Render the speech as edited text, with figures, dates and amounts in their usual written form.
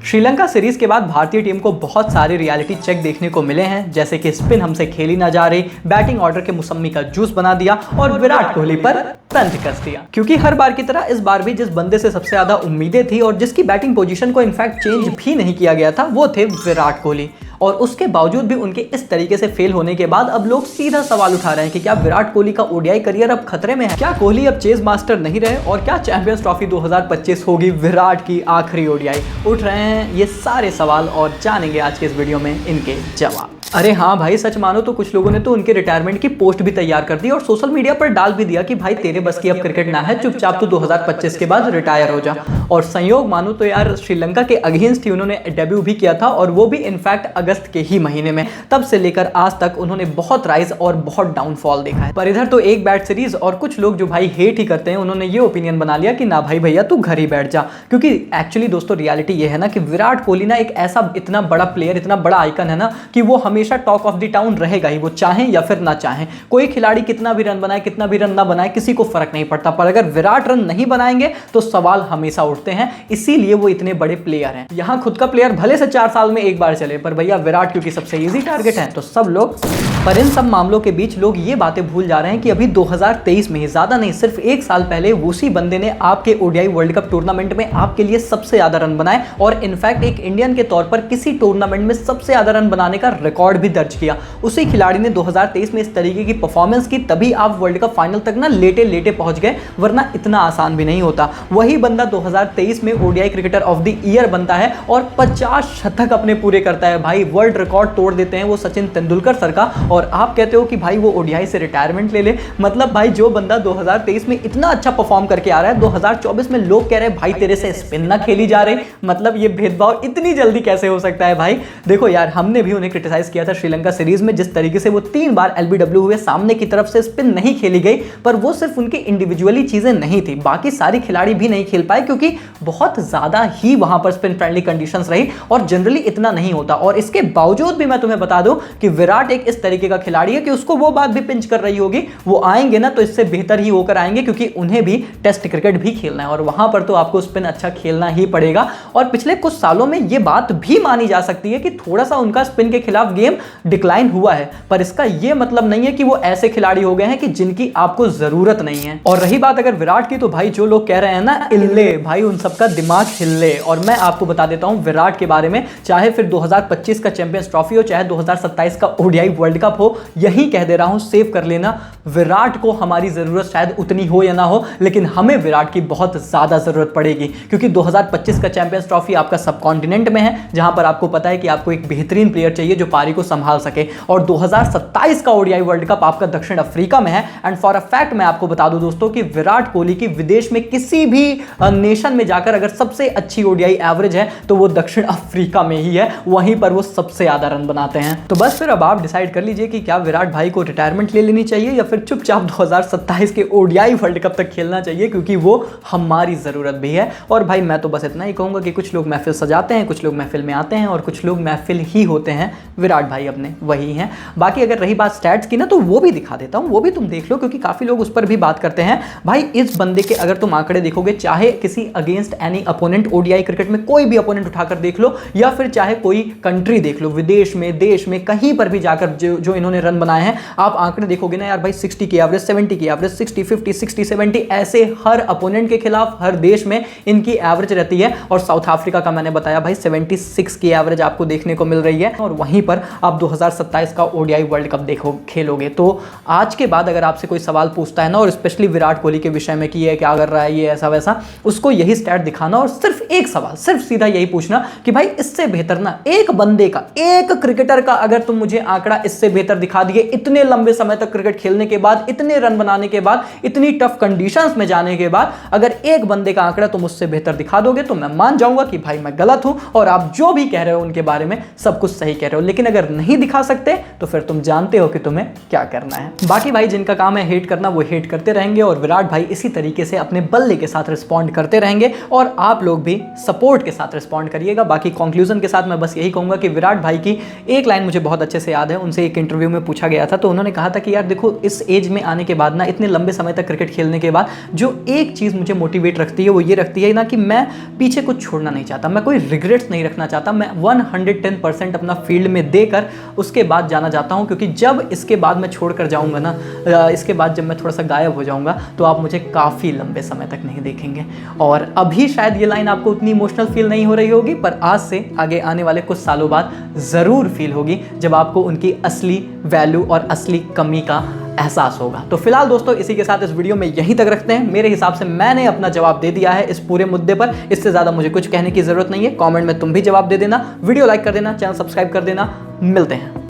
Sri Lanka series के बाद भारतीय टीम को बहुत सारे रियलिटी चेक देखने को मिले हैं, जैसे कि स्पिन हमसे खेली ना जा रही, बैटिंग ऑर्डर के मौसमी का जूस बना दिया और विराट कोहली पर तंज कस दिया। क्योंकि हर बार की तरह इस बार भी जिस बंदे से सबसे ज्यादा उम्मीदें थी और जिसकी बैटिंग पोजीशन को इनफैक्ट चेंज भी नहीं किया गया था, वो थे विराट कोहली। और उसके बावजूद भी उनके इस तरीके से फेल होने के बाद अब लोग सीधा सवाल उठा रहे हैं कि क्या विराट कोहली का ओडीआई करियर अब खतरे में है? क्या कोहली अब चेस मास्टर नहीं रहे और क्या चैंपियंस ट्रॉफी 2025 होगी विराट की आखिरी ओडीआई? उठ रहे हैं ये सारे सवाल और जानेंगे आज के इस वीडियो में इनके जवाब। अरे हाँ भाई, सच मानो तो कुछ लोगों ने तो उनके रिटायरमेंट की पोस्ट भी तैयार कर दी और सोशल मीडिया पर डाल भी दिया कि भाई तेरे बस की अब क्रिकेट ना है, चुपचाप तो 2025 के बाद रिटायर हो जा। और संयोग मानो तो यार श्रीलंका के अगेंस्ट ही उन्होंने डेब्यू भी किया था और वो भी इनफैक्ट अगस्त के ही महीने में। तब से लेकर आज तक उन्होंने बहुत राइज और बहुत डाउनफॉल देखा है। पर इधर तो एक बैट सीरीज और कुछ लोग जो भाई हेट ही करते हैं, उन्होंने ये ओपिनियन बना लिया कि ना भाई भैया तू घर ही बैठ जा। क्योंकि एक्चुअली दोस्तों रियलिटी ये है ना कि विराट कोहली ना एक ऐसा इतना बड़ा प्लेयर, इतना बड़ा आइकन है ना कि वो हमेशा टॉक ऑफ द टाउन रहेगा ही, वो चाहे या फिर ना चाहे। कोई खिलाड़ी कितना भी रन बनाए, कितना भी रन ना बनाए, किसी को फर्क नहीं पड़ता। पर अगर विराट रन नहीं बनाएंगे तो सवाल हमेशा उठते हैं, इसीलिए वो इतने बड़े प्लेयर हैं। यहां खुद का प्लेयर भले से 4 साल में एक बार चले, पर भैया विराट क्योंकि सबसे इजी टारगेट है तो सब लोग। पर इन सब मामलों के बीच लोग ये बातें भूल जा रहे हैं कि अभी 2023 में ही, ज्यादा नहीं सिर्फ 1 साल पहले, उसी बंदे ने आपके ओडीआई वर्ल्ड कप टूर्नामेंट में आपके लिए सबसे ज्यादा रन बनाए और इनफैक्ट एक इंडियन के तौर पर किसी टूर्नामेंट में सबसे ज्यादा रन बनाने का रिकॉर्ड भी दर्ज किया। उसी खिलाड़ी ने 2023 में इस तरीके की परफॉर्मेंस की, तभी आप वर्ल्ड कप फाइनल तक ना लेटे लेटे पहुंच गए, वरना इतना आसान भी नहीं होता। वही बंदा 2023 में ODI cricketer of the year बनता है और 50 शतक अपने पूरे करता है। भाई वर्ल्ड रिकॉर्ड तोड़ देते हैं वो सचिन तेंदुलकर सर का, और आप कहते हो कि भाई वो ओडीआई से रिटायरमेंट ले ले। मतलब भाई जो बंदा 2023 में इतना अच्छा परफॉर्म करके आ रहा है, 2024 में लोग कह रहे हैं भाई तेरे से स्पिन ना खेली जा रही। मतलब ये भेदभाव इतनी जल्दी कैसे हो सकता है भाई? देखो यार, हमने भी उन्हें क्रिटिसाइज किया था श्रीलंका सीरीज में, जिस तरीके से वो 3 बार एलबीडब्ल्यू हुए, सामने की तरफ से स्पिन नहीं खेली गई। पर वो सिर्फ उनकी इंडिविजुअली चीजें नहीं थी, बाकी सारी खिलाड़ी भी नहीं खेल पाए क्योंकि बहुत ज्यादा ही वहां पर स्पिन फ्रेंडली कंडीशंस रही और जनरली इतना नहीं होता। और इसके बावजूद भी मैं तुम्हें बता दूं कि विराट एक इस तरीके का खिलाड़ी है कि उसको वो बात भी पिंच कर रही होगी, वो आएंगे ना तो इससे बेहतर ही होकर आएंगे, क्योंकि उन्हें भी टेस्ट क्रिकेट भी खेलना है और वहां पर तो आपको स्पिन अच्छा खेलना ही पड़ेगा। और पिछले कुछ सालों में यह बात भी मानी जा सकती है कि थोड़ा सा उनका स्पिन के खिलाफ गेम डिक्लाइन हुआ है, पर इसका यह मतलब नहीं है कि वो ऐसे खिलाड़ी हो गए हैं कि जिनकी आपको जरूरत नहीं है। और रही बात अगर विराट की, तो भाई जो लोग कह रहे हैं ना इल्ले, भाई उन सबका दिमाग हिले। और मैं आपको बता देता हूं विराट के बारे में, चाहे फिर 2025 का चैंपियंस ट्रॉफी हो, चाहे 2027 का ओडीआई वर्ल्ड कप हो, यही कह दे रहा हूं, सेव कर लेना, विराट को हमारी जरूरत शायद उतनी हो या ना हो, लेकिन हमें विराट की बहुत ज्यादा जरूरत पड़ेगी। क्योंकि 2025 का चैंपियंस ट्रॉफी आपका सब कॉन्टिनेंट में है, जहां पर आपको पता है कि आपको एक बेहतरीन प्लेयर चाहिए जो पारी को संभाल सके। और 2027 का ओडीआई वर्ल्ड कप आपका दक्षिण अफ्रीका में है। एंड फॉर अ फैक्ट मैं आपको बता दूं दोस्तों कि विराट कोहली की विदेश में किसी भी नेशन में जाकर अगर सबसे अच्छी ओडीआई एवरेज है तो वो दक्षिण अफ्रीका में ही है, वहीं पर वो सबसे ज्यादा रन बनाते हैं। तो बस फिर अब आप डिसाइड कर लीजिए कि क्या विराट भाई को रिटायरमेंट ले लेनी चाहिए या फिर चुपचाप 2027 के ओडीआई वर्ल्ड कप तक खेलना चाहिए, क्योंकि वो हमारी जरूरत भी है। और भाई मैं तो बस इतना ही कहूंगा कि कुछ लोग महफिल सजाते हैं, कुछ लोग महफिल में आते हैं और कुछ लोग महफिल ही होते हैं। विराट भाई अपने वही हैं। बाकी अगर रही बात स्टैट्स की ना, तो वो भी दिखा देता हूं, वो भी तुम देख लो, क्योंकि काफी लोग उस पर भी बात करते हैं। भाई इस बंदे के अगर तुम आंकड़े देखोगे, चाहे किसी against any opponent, ODI cricket में कोई भी अपोनेंट उठाकर देख लो, या फिर चाहे कोई कंट्री देख लो, विदेश में, देश में, कहीं पर भी जाकर जो इन्होंने रन बनाए हैं, आप आंकड़े देखोगे ना यार भाई, 60 की एवरेज, 70 की एवरेज, 60, 50, 60, 70, ऐसे हर अपोनेंट के खिलाफ हर देश में इनकी एवरेज रहती है। और साउथ अफ्रीका का मैंने बताया भाई 76 की एवरेज आपको देखने को मिल रही है। और वहीं पर आप 2027 का ओडीआई वर्ल्ड कप देखो खेलोगे तो आज के बाद अगर आपसे कोई सवाल पूछता है ना, और स्पेशली विराट कोहली के विषय में कि ये क्या कर रहा है, ये ऐसा वैसा, उसको यही स्टैट दिखाना और सिर्फ एक सवाल, सिर्फ सीधा यही पूछना कि भाई इससे बेहतर ना एक बंदे का, एक क्रिकेटर का अगर तुम मुझे आंकड़ा इससे बेहतर दिखा दिए, इतने लंबे समय तक क्रिकेट खेलने के बाद, इतने रन बनाने के बाद, इतनी टफ कंडीशंस में जाने के बाद, अगर एक बंदे का आंकड़ा तुम उससे बेहतर दिखा दोगे तो मैं मान जाऊंगा कि भाई मैं गलत हूं और आप जो भी कह रहे हो उनके बारे में सब कुछ सही कह रहे हो। लेकिन अगर नहीं दिखा सकते तो फिर तुम जानते हो कि तुम्हें क्या करना है। बाकी भाई जिनका काम है हेट करना, वो हेट करते रहेंगे और विराट भाई इसी तरीके से अपने बल्ले के साथ रिस्पॉन्ड करते रहेंगे। करेंगे और आप लोग भी सपोर्ट के साथ रिस्पॉन्ड करिएगा। बाकी कंक्लूजन के साथ मैं बस यही कहूँगा कि विराट भाई की एक लाइन मुझे बहुत अच्छे से याद है। उनसे एक इंटरव्यू में पूछा गया था, तो उन्होंने कहा था कि यार देखो, इस एज में आने के बाद ना, इतने लंबे समय तक क्रिकेट खेलने के बाद जो एक चीज़ मुझे मोटिवेट रखती है वो ये रखती है ना कि मैं पीछे कुछ छोड़ना नहीं चाहता, मैं कोई रिग्रेट्स नहीं रखना चाहता, मैं 110% अपना फील्ड में देकर उसके बाद जाना चाहता हूँ। क्योंकि जब इसके बाद मैं छोड़ कर जाऊँगा ना, इसके बाद जब मैं थोड़ा सा गायब हो जाऊँगा, तो आप मुझे काफ़ी लंबे समय तक नहीं देखेंगे। और अभी शायद ये लाइन आपको उतनी इमोशनल फील नहीं हो रही होगी, पर आज से आगे आने वाले कुछ सालों बाद ज़रूर फील होगी, जब आपको उनकी असली वैल्यू और असली कमी का एहसास होगा। तो फिलहाल दोस्तों, इसी के साथ इस वीडियो में यहीं तक रखते हैं। मेरे हिसाब से मैंने अपना जवाब दे दिया है इस पूरे मुद्दे पर। इससे ज़्यादा मुझे कुछ कहने की ज़रूरत नहीं है। कमेंट में तुम भी जवाब दे देना, वीडियो लाइक कर देना, चैनल सब्सक्राइब कर देना। मिलते हैं।